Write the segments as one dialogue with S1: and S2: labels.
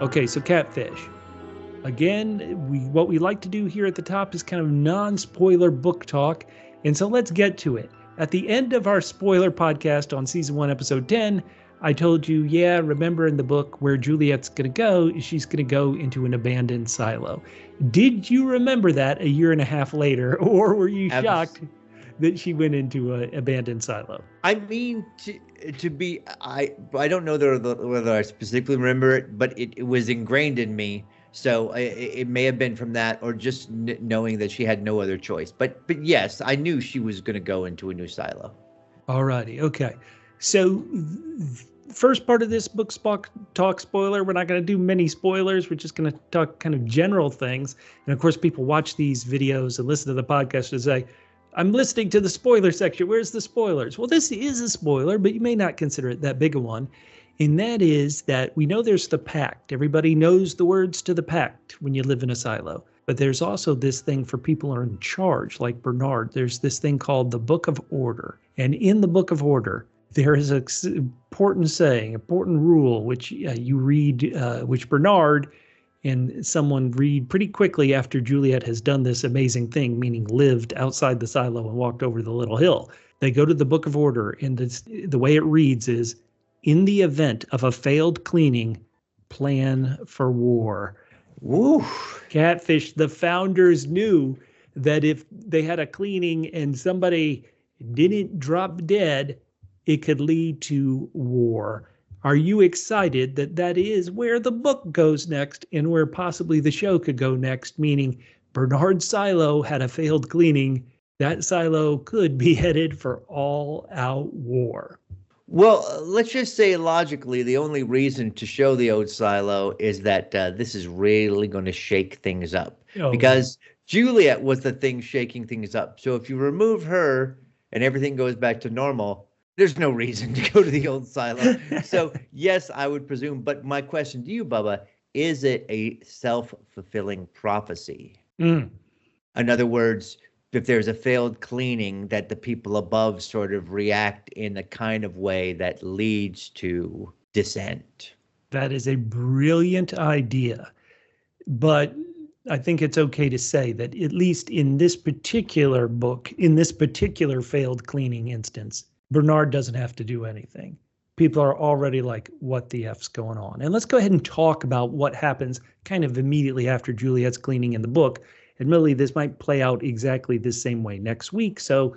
S1: Okay, so Catfish. Again, what we like to do here at the top is kind of non-spoiler book talk, and so let's get to it. At the end of our spoiler podcast on season 1, episode 10, I told you, remember in the book where Juliette's going to go, she's going to go into an abandoned silo. Did you remember that a year and a half later, or were you shocked that she went into an abandoned silo?
S2: I mean, I don't know whether I specifically remember it, but it was ingrained in me. So it may have been from that, or just knowing that she had no other choice. But yes, I knew she was going to go into a new silo.
S1: All righty. Okay. So first part of this book talk spoiler, we're not going to do many spoilers. We're just going to talk kind of general things. And of course, people watch these videos and listen to the podcast and say, I'm listening to the spoiler section. Where's the spoilers? Well, this is a spoiler, but you may not consider it that big a one. And that is that we know there's the pact. Everybody knows the words to the pact when you live in a silo. But there's also this thing for people who are in charge, like Bernard. There's this thing called the Book of Order. And in the Book of Order, there is an important saying, important rule, which you read, which Bernard and someone read pretty quickly after Juliette has done this amazing thing, meaning lived outside the silo and walked over the little hill. They go to the Book of Order, and the way it reads is, in the event of a failed cleaning, plan for war.
S2: Woo!
S1: Catfish, the founders knew that if they had a cleaning and somebody didn't drop dead, it could lead to war. Are you excited that that is where the book goes next and where possibly the show could go next, meaning Bernard's silo had a failed cleaning. That silo could be headed for all-out war.
S2: Well, let's just say logically, the only reason to show the old silo is that this is really going to shake things up. Because Juliette was the thing shaking things up. So if you remove her and everything goes back to normal, there's no reason to go to the old silo. So yes, I would presume. But my question to you, Bubba, is it a self-fulfilling prophecy? In other words, if there's a failed cleaning, that the people above sort of react in a kind of way that leads to dissent.
S1: That is a brilliant idea. But I think it's okay to say that at least in this particular book, in this particular failed cleaning instance, Bernard doesn't have to do anything. People are already like, what the F's going on? And let's go ahead and talk about what happens kind of immediately after Juliette's cleaning in the book. Admittedly, this might play out exactly the same way next week, so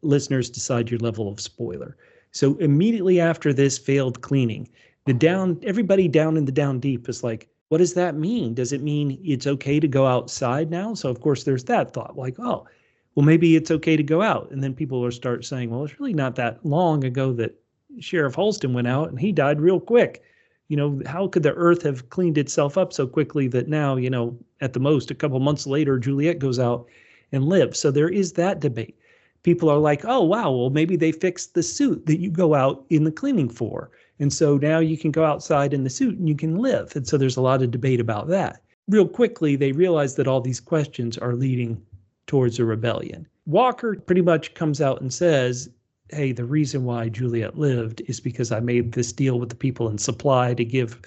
S1: listeners decide your level of spoiler. So immediately after this failed cleaning, everybody down in the down deep is like, what does that mean? Does it mean it's okay to go outside now? So of course there's that thought, like, oh, well, maybe it's okay to go out. And then people will start saying, well, it's really not that long ago that Sheriff Holston went out and he died real quick. You know, how could the earth have cleaned itself up so quickly that now, you know, at the most a couple months later, Juliette goes out and lives. So there is that debate. People are like, oh, wow, well, maybe they fixed the suit that you go out in the cleaning for. And so now you can go outside in the suit and you can live. And so there's a lot of debate about that. Real quickly, they realize that all these questions are leading towards a rebellion. Walker pretty much comes out and says, hey, the reason why Juliette lived is because I made this deal with the people in supply to give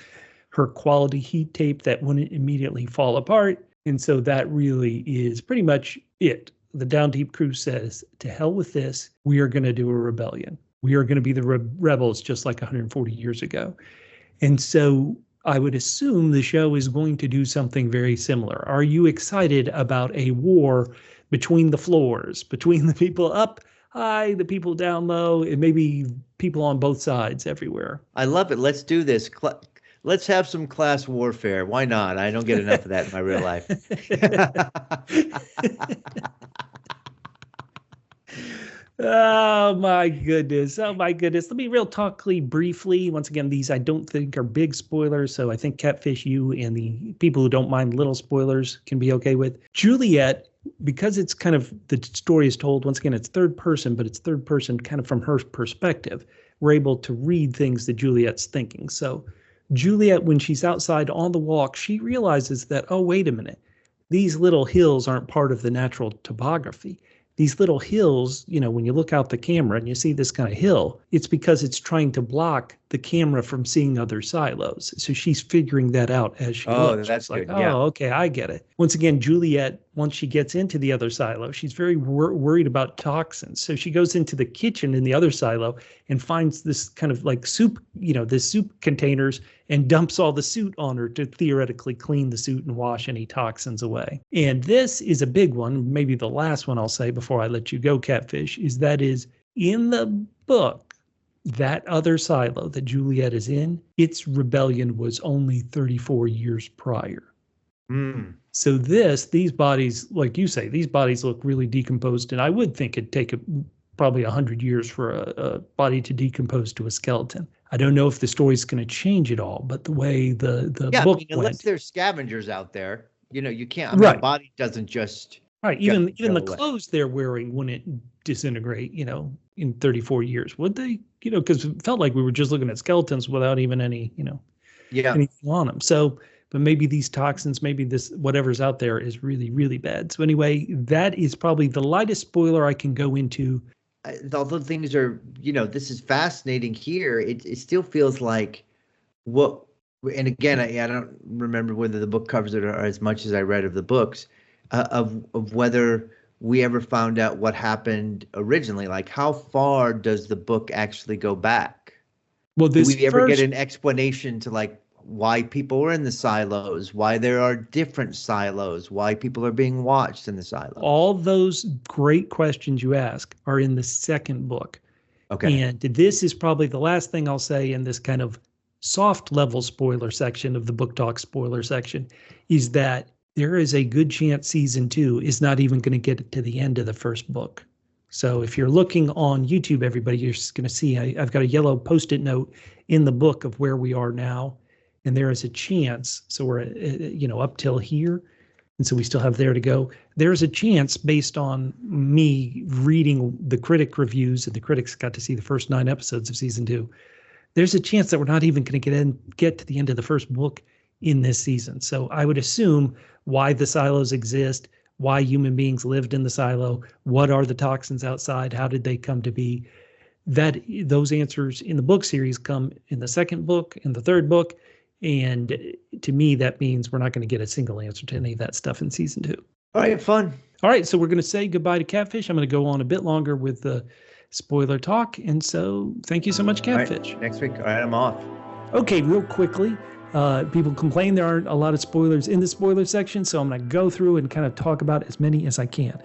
S1: her quality heat tape that wouldn't immediately fall apart. And so that really is pretty much it. The Down Deep crew says, to hell with this, we are going to do a rebellion. We are going to be the rebels just like 140 years ago. And so I would assume the show is going to do something very similar. Are you excited about a war between the floors, between the people up high, the people down low, and maybe people on both sides everywhere?
S2: I love it. Let's do this. Let's have some class warfare. Why not? I don't get enough of that in my real life.
S1: Oh my goodness. Oh my goodness. Let me talk briefly. Once again, these I don't think are big spoilers. So I think Catfish, you and the people who don't mind little spoilers can be okay with. Juliette, because it's kind of, the story is told, once again, it's third person, but it's third person kind of from her perspective. We're able to read things that Juliette's thinking. So Juliette, when she's outside on the walk, she realizes that, oh, wait a minute. These little hills aren't part of the natural topography. These little hills, you know, when you look out the camera and you see this kind of hill, it's because it's trying to block the camera from seeing other silos. So she's figuring that out as she
S2: Oh,
S1: looks.
S2: that's
S1: She's like,
S2: good. Yeah.
S1: oh, okay, I get it. Once again, Juliette, once she gets into the other silo, she's very worried about toxins. So she goes into the kitchen in the other silo and finds this kind of like soup, this soup containers, and dumps all the soot on her to theoretically clean the soot and wash any toxins away. And this is a big one, maybe the last one I'll say before I let you go, Catfish, is in the book, that other silo that Juliette is in, its rebellion was only 34 years prior. So these bodies, like you say, these bodies look really decomposed, and I would think it'd take probably 100 years for a body to decompose to a skeleton. I don't know if the story's going to change at all, but the way the book
S2: unless there's scavengers out there, you can't.
S1: Right.
S2: The body doesn't just
S1: even the clothes they're wearing wouldn't disintegrate, in 34 years, would they? Because it felt like we were just looking at skeletons without even any, anything on them. So, but maybe these toxins, maybe this whatever's out there is really, really bad. So anyway, that is probably the lightest spoiler I can go into.
S2: Although things are, this is fascinating here, it still feels like what, and again, I don't remember whether the book covers it or as much as I read of the books, of whether we ever found out what happened originally. Like, how far does the book actually go back?
S1: Well,
S2: do we ever get an explanation to like why people were in the silos, why there are different silos, why people are being watched in the silos?
S1: All those great questions you ask are in the second book.
S2: Okay.
S1: And this is probably the last thing I'll say in this kind of soft level spoiler section of the book talk spoiler section, is that there is a good chance season 2 is not even going to get to the end of the first book. So if you're looking on YouTube, everybody, you're just going to see I've got a yellow Post-it note in the book of where we are now. And there is a chance, so we're, up till here, and so we still have there to go. There's a chance, based on me reading the critic reviews, and the critics got to see the first 9 episodes of season 2, there's a chance that we're not even going to get to the end of the first book in this season. So I would assume why the silos exist, why human beings lived in the silo, what are the toxins outside, how did they come to be, that those answers in the book series come in the second book, in the third book. And to me, that means we're not going to get a single answer to any of that stuff in season 2.
S2: All right, fun.
S1: All right, so we're going to say goodbye to Catfish. I'm going to go on a bit longer with the spoiler talk. And so thank you so much, Catfish.
S2: Right, next week. All right, I'm off.
S1: Okay, real quickly. People complain there aren't a lot of spoilers in the spoiler section, so I'm going to go through and kind of talk about as many as I can.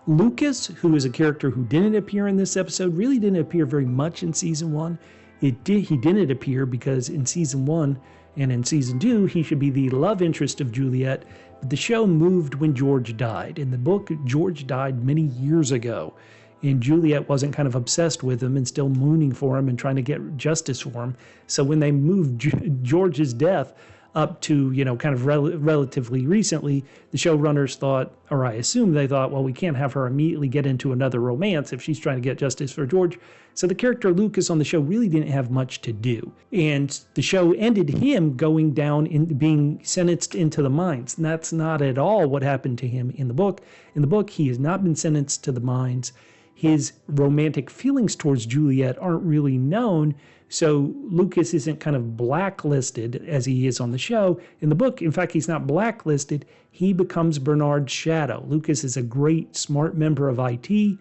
S1: Lukas, who is a character who didn't appear in this episode, really didn't appear very much in season 1. He didn't appear because in season 1 and in season 2, he should be the love interest of Juliette. But the show moved when George died. In the book, George died many years ago, and Juliette wasn't kind of obsessed with him and still mooning for him and trying to get justice for him. So when they moved George's death up to, kind of relatively recently, the showrunners thought, or I assume they thought, well, we can't have her immediately get into another romance if she's trying to get justice for George. So the character Lukas on the show really didn't have much to do. And the show ended him going down and being sentenced into the mines. And that's not at all what happened to him in the book. In the book, he has not been sentenced to the mines. His romantic feelings towards Juliette aren't really known. So Lukas isn't kind of blacklisted as he is on the show. In the book, in fact, he's not blacklisted. He becomes Bernard's shadow. Lukas is a great, smart member of IT,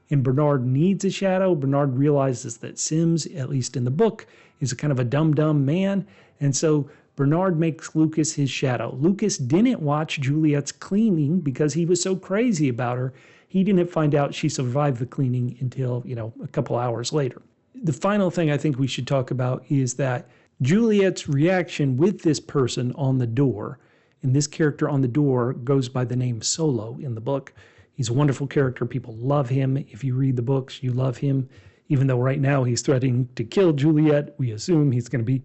S1: and Bernard needs a shadow. Bernard realizes that Sims, at least in the book, is a kind of a dumb man. And so Bernard makes Lukas his shadow. Lukas didn't watch Juliette's cleaning because he was so crazy about her. He didn't find out she survived the cleaning until, a couple hours later. The final thing I think we should talk about is that Juliette's reaction with this person on the door, and this character on the door goes by the name Solo in the book. He's a wonderful character. People love him. If you read the books, you love him. Even though right now he's threatening to kill Juliette, we assume he's going to be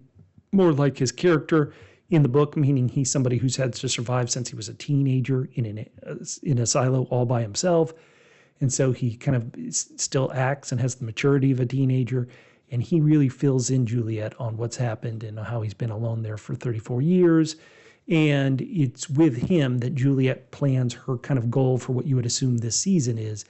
S1: more like his character in the book, meaning he's somebody who's had to survive since he was a teenager in a silo all by himself. And so he kind of still acts and has the maturity of a teenager. And he really fills in Juliette on what's happened and how he's been alone there for 34 years. And it's with him that Juliette plans her kind of goal for what you would assume this season is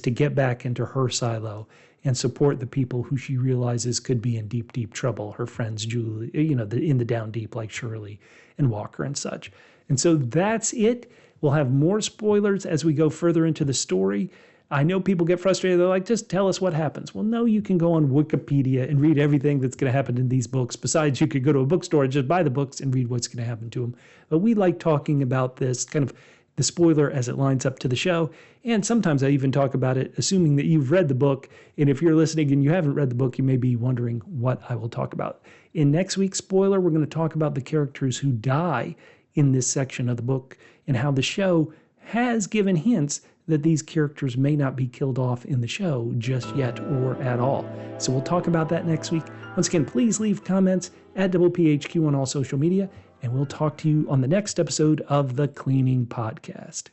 S1: to get back into her silo and support the people who she realizes could be in deep, deep trouble. Her friends, Julie, in the down deep, like Shirley and Walker and such. And so that's it. We'll have more spoilers as we go further into the story. I know people get frustrated. They're like, just tell us what happens. Well, no, you can go on Wikipedia and read everything that's going to happen in these books. Besides, you could go to a bookstore and just buy the books and read what's going to happen to them. But we like talking about this kind of the spoiler as it lines up to the show. And sometimes I even talk about it, assuming that you've read the book. And if you're listening and you haven't read the book, you may be wondering what I will talk about. In next week's spoiler, we're going to talk about the characters who die in this section of the book and how the show has given hints that these characters may not be killed off in the show just yet or at all. So we'll talk about that next week. Once again, please leave comments at WPHQ on all social media, and we'll talk to you on the next episode of the Cleaning Podcast.